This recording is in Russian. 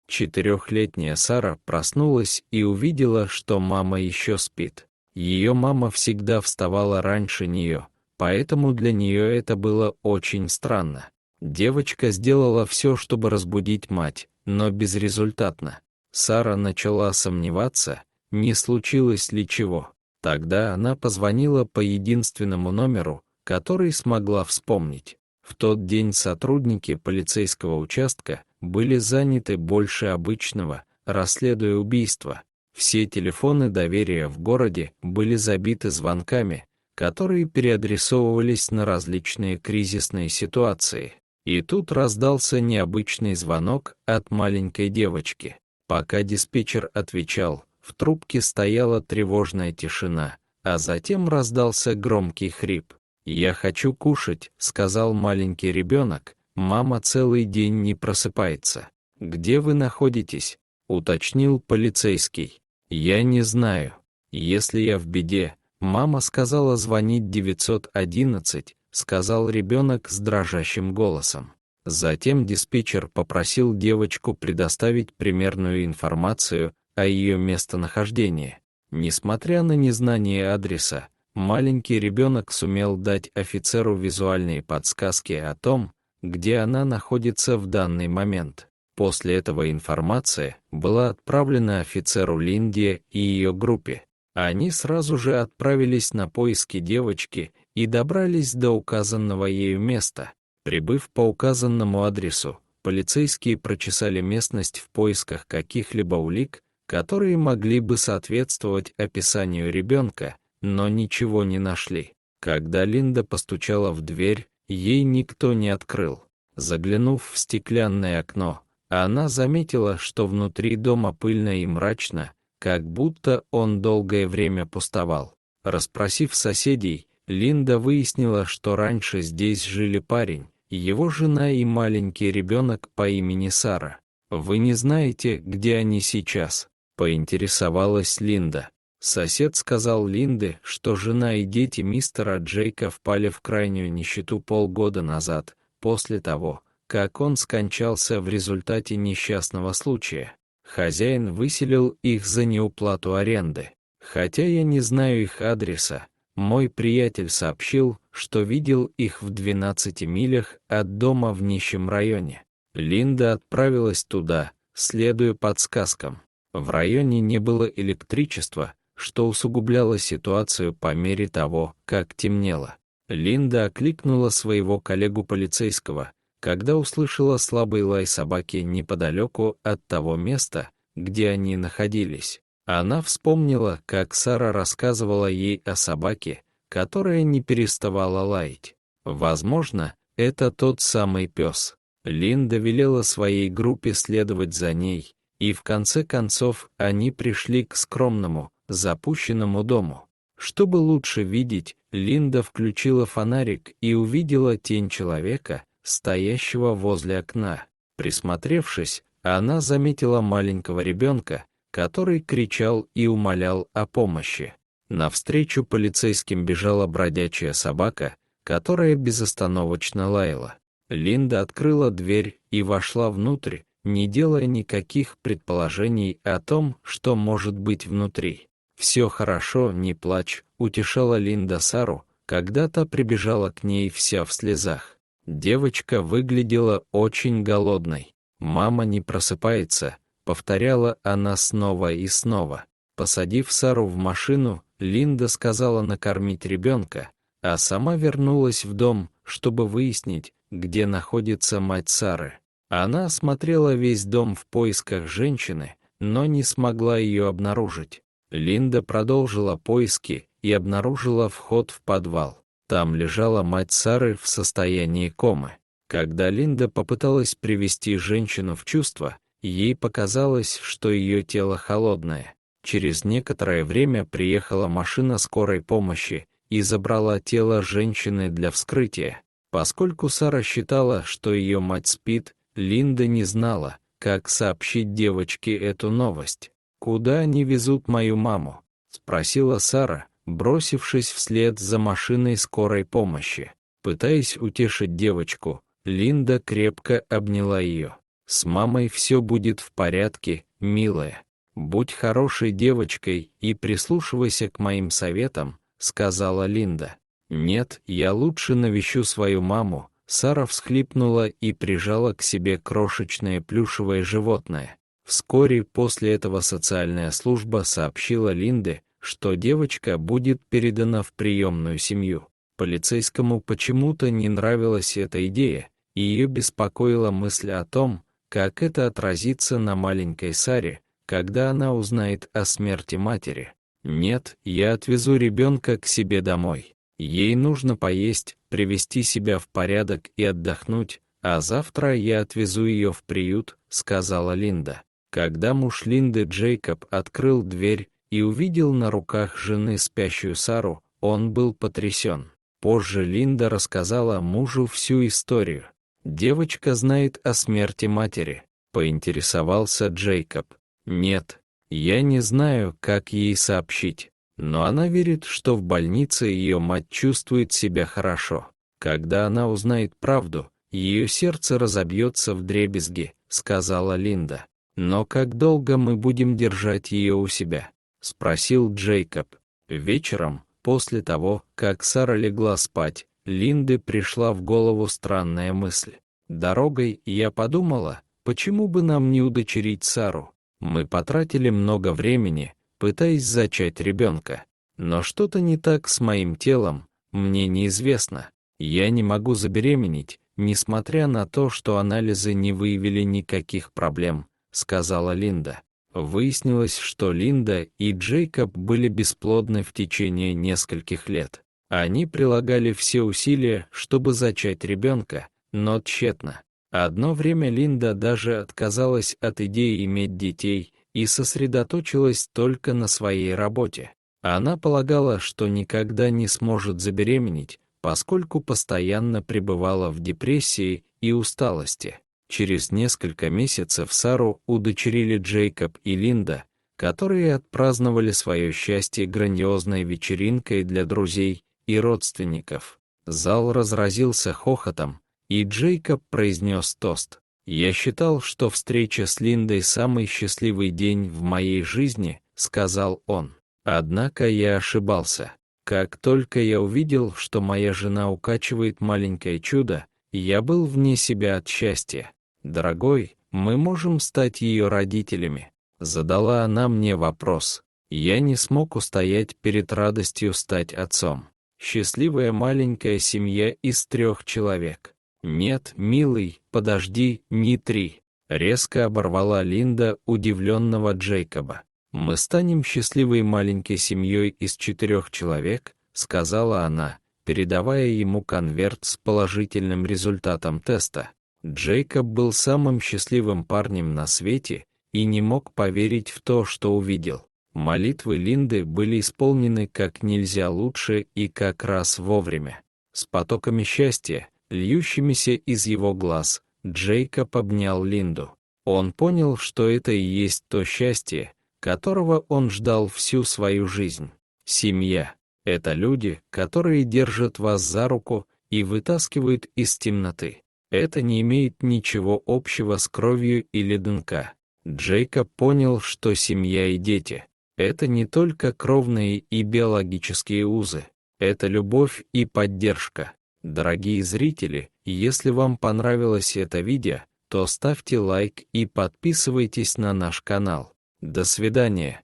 4-летняя Сара проснулась и увидела, что мама еще спит. Ее мама всегда вставала раньше нее, поэтому для нее это было очень странно. Девочка сделала все, чтобы разбудить мать, но безрезультатно. Сара начала сомневаться, не случилось ли чего. Тогда она позвонила по единственному номеру, который смогла вспомнить. В тот день сотрудники полицейского участка были заняты больше обычного, расследуя убийство. Все телефоны доверия в городе были забиты звонками, которые переадресовывались на различные кризисные ситуации. И тут раздался необычный звонок от маленькой девочки. Пока диспетчер отвечал, в трубке стояла тревожная тишина, а затем раздался громкий хрип. «Я хочу кушать», — сказал маленький ребенок. «Мама целый день не просыпается». «Где вы находитесь?» — уточнил полицейский. «Я не знаю. Если я в беде, мама сказала звонить 911», — сказал ребенок с дрожащим голосом. Затем диспетчер попросил девочку предоставить примерную информацию о ее местонахождении. Несмотря на незнание адреса, маленький ребенок сумел дать офицеру визуальные подсказки о том, где она находится в данный момент. После этого информация была отправлена офицеру Линде и ее группе. Они сразу же отправились на поиски девочки и добрались до указанного ею места. Прибыв по указанному адресу, полицейские прочесали местность в поисках каких-либо улик, которые могли бы соответствовать описанию ребенка, но ничего не нашли. Когда Линда постучала в дверь, ей никто не открыл. Заглянув в стеклянное окно, она заметила, что внутри дома пыльно и мрачно, как будто он долгое время пустовал. Расспросив соседей, Линда выяснила, что раньше здесь жили парень, его жена и маленький ребенок по имени Сара. «Вы не знаете, где они сейчас?» — поинтересовалась Линда. Сосед сказал Линде, что жена и дети мистера Джейка впали в крайнюю нищету полгода назад, после того, как он скончался в результате несчастного случая. Хозяин выселил их за неуплату аренды. Хотя я не знаю их адреса, мой приятель сообщил, что видел их в 12 милях от дома в нищем районе. Линда отправилась туда, следуя подсказкам. В районе не было электричества, что усугубляло ситуацию по мере того, как темнело. Линда окликнула своего коллегу полицейского, когда услышала слабый лай собаки неподалеку от того места, где они находились. Она вспомнила, как Сара рассказывала ей о собаке, которая не переставала лаять. Возможно, это тот самый пес. Линда велела своей группе следовать за ней, и в конце концов они пришли к скромному, запущенному дому. Чтобы лучше видеть, Линда включила фонарик и увидела тень человека, стоящего возле окна. Присмотревшись, она заметила маленького ребенка, который кричал и умолял о помощи. Навстречу полицейским бежала бродячая собака, которая безостановочно лаяла. Линда открыла дверь и вошла внутрь, не делая никаких предположений о том, что может быть внутри. «Все хорошо, не плачь», — утешала Линда Сару, когда та прибежала к ней вся в слезах. Девочка выглядела очень голодной. «Мама не просыпается», — повторяла она снова и снова. Посадив Сару в машину, Линда сказала накормить ребенка, а сама вернулась в дом, чтобы выяснить, где находится мать Сары. Она осмотрела весь дом в поисках женщины, но не смогла ее обнаружить. Линда продолжила поиски и обнаружила вход в подвал. Там лежала мать Сары в состоянии комы. Когда Линда попыталась привести женщину в чувство, ей показалось, что ее тело холодное. Через некоторое время приехала машина скорой помощи и забрала тело женщины для вскрытия. Поскольку Сара считала, что ее мать спит, Линда не знала, как сообщить девочке эту новость. «Куда они везут мою маму?» — спросила Сара, бросившись вслед за машиной скорой помощи. Пытаясь утешить девочку, Линда крепко обняла ее. С мамой все будет в порядке, милая. Будь хорошей девочкой и прислушивайся к моим советам», — сказала Линда. «Нет, я лучше навещу свою маму». Сара всхлипнула и прижала к себе крошечное плюшевое животное. Вскоре после этого социальная служба сообщила Линде, что девочка будет передана в приемную семью. Полицейскому почему-то не нравилась эта идея, и ее беспокоила мысль о том, как это отразится на маленькой Саре, когда она узнает о смерти матери. «Нет, я отвезу ребенка к себе домой. Ей нужно поесть, привести себя в порядок и отдохнуть, а завтра я отвезу ее в приют», — сказала Линда. Когда муж Линды Джейкоб открыл дверь и увидел на руках жены спящую Сару, он был потрясен. Позже Линда рассказала мужу всю историю. «Девочка знает о смерти матери», — поинтересовался Джейкоб. «Нет, я не знаю, как ей сообщить, но она верит, что в больнице ее мать чувствует себя хорошо. Когда она узнает правду, ее сердце разобьется вдребезги», — сказала Линда. «Но как долго мы будем держать ее у себя?» — спросил Джейкоб. Вечером, после того, как Сара легла спать, Линде пришла в голову странная мысль. «Дорогой я подумала, почему бы нам не удочерить Сару? Мы потратили много времени, пытаясь зачать ребенка. Но что-то не так с моим телом, мне неизвестно. Я не могу забеременеть, несмотря на то, что анализы не выявили никаких проблем», — сказала Линда. Выяснилось, что Линда и Джейкоб были бесплодны в течение нескольких лет. Они прилагали все усилия, чтобы зачать ребенка, но тщетно. Одно время Линда даже отказалась от идеи иметь детей и сосредоточилась только на своей работе. Она полагала, что никогда не сможет забеременеть, поскольку постоянно пребывала в депрессии и усталости. Через несколько месяцев Сару удочерили Джейкоб и Линда, которые отпраздновали свое счастье грандиозной вечеринкой для друзей и родственников. Зал разразился хохотом, и Джейкоб произнес тост. «Я считал, что встреча с Линдой самый счастливый день в моей жизни», — сказал он. «Однако я ошибался. Как только я увидел, что моя жена укачивает маленькое чудо, я был вне себя от счастья. Дорогой, мы можем стать ее родителями?» Задала она мне вопрос. Я не смог устоять перед радостью стать отцом. Счастливая маленькая семья из 3 человек. «Нет, милый, подожди, не 3. Резко оборвала Линда удивленного Джейкоба. «Мы станем счастливой маленькой семьей из 4 человек», — сказала она, передавая ему конверт с положительным результатом теста. Джейкоб был самым счастливым парнем на свете и не мог поверить в то, что увидел. Молитвы Линды были исполнены как нельзя лучше и как раз вовремя. С потоками счастья, льющимися из его глаз, Джейкоб обнял Линду. Он понял, что это и есть то счастье, которого он ждал всю свою жизнь. Семья — это люди, которые держат вас за руку и вытаскивают из темноты. Это не имеет ничего общего с кровью или ДНК. Джейкоб понял, что семья и дети — это не только кровные и биологические узы, это любовь и поддержка. Дорогие зрители, если вам понравилось это видео, то ставьте лайк и подписывайтесь на наш канал. До свидания.